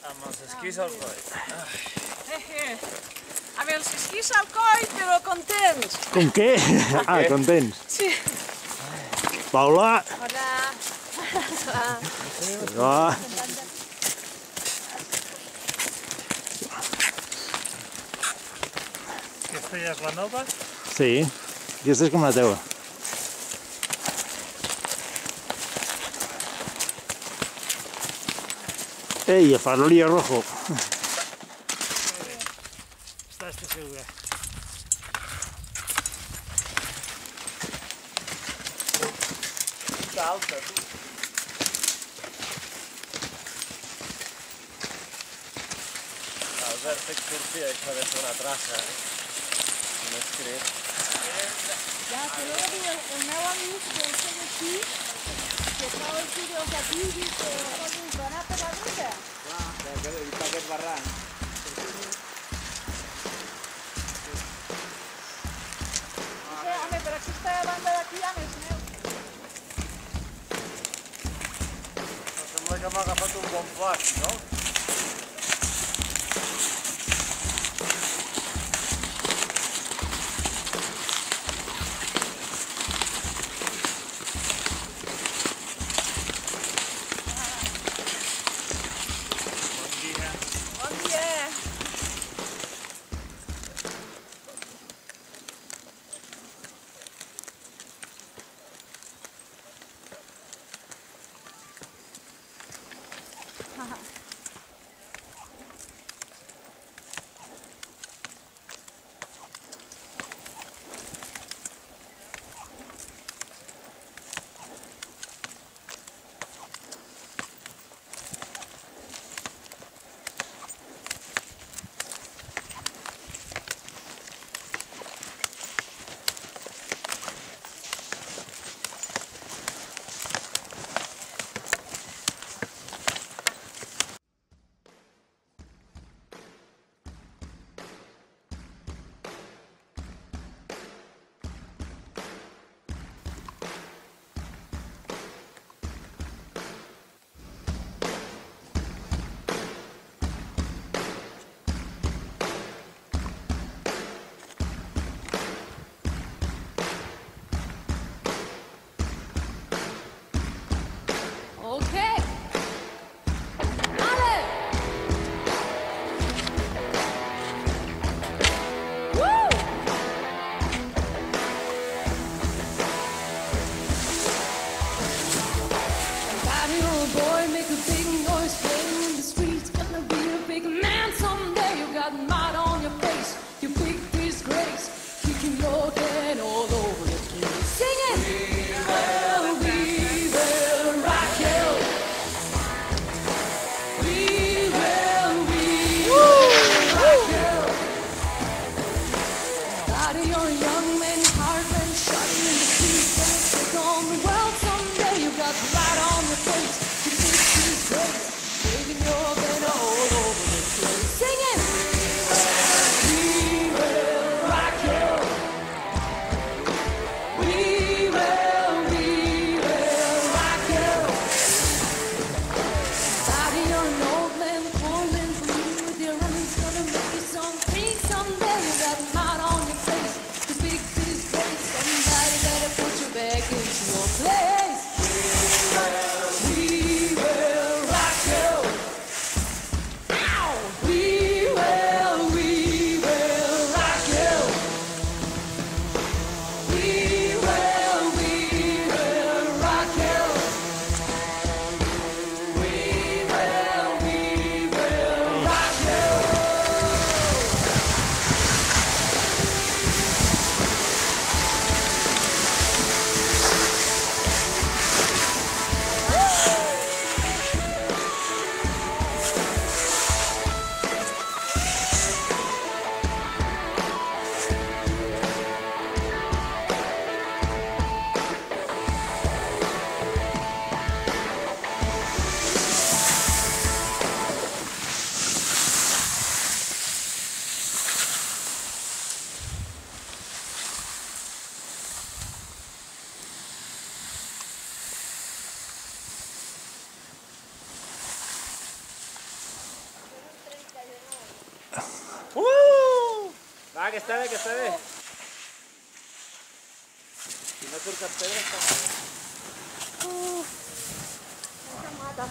Amb els esquís al coll. Amb els esquís al coll, però contents. Com què? Ah, contents. Sí. Paula. Hola. Va. Aquesta ja és la nova? Sí, aquesta és com la teva. Ei, el farolillo rojo. Estàs segura. Està alta, tu. Albert, t'extorsia això de fer una traça. No és cret. Ja, però el meu amic que el sé d'aquí, que fa els vídeos aquí, diu que va anar per la dreta. Clar, per aquest barranc. Home, per aquesta banda d'aquí hi ha més neu. Sembla que m'ha agafat un bon flash, no? Bon dia. Okay. Ale! Woo! Five-year-old boy, make a big noise playing in the streets. Gonna be a big man someday. You got mud on your face, you big disgrace, kicking your head all over the place. Sing it! We will rock you. We will rock you. Body, you're a young man, heart man, shot in the street. Gonna take on the world someday. You got blood on your face, you big disgrace, waving your head all over the place. Sing it! We will rock you. We will rock you. Body, you're an old man, poor man, bleeding with your running's gonna make you something someday. You got mud on your face, you big disgrace. Somebody better put you back into your place. We que està bé, que està bé. Si no surques pedra, està bé. Esa mata.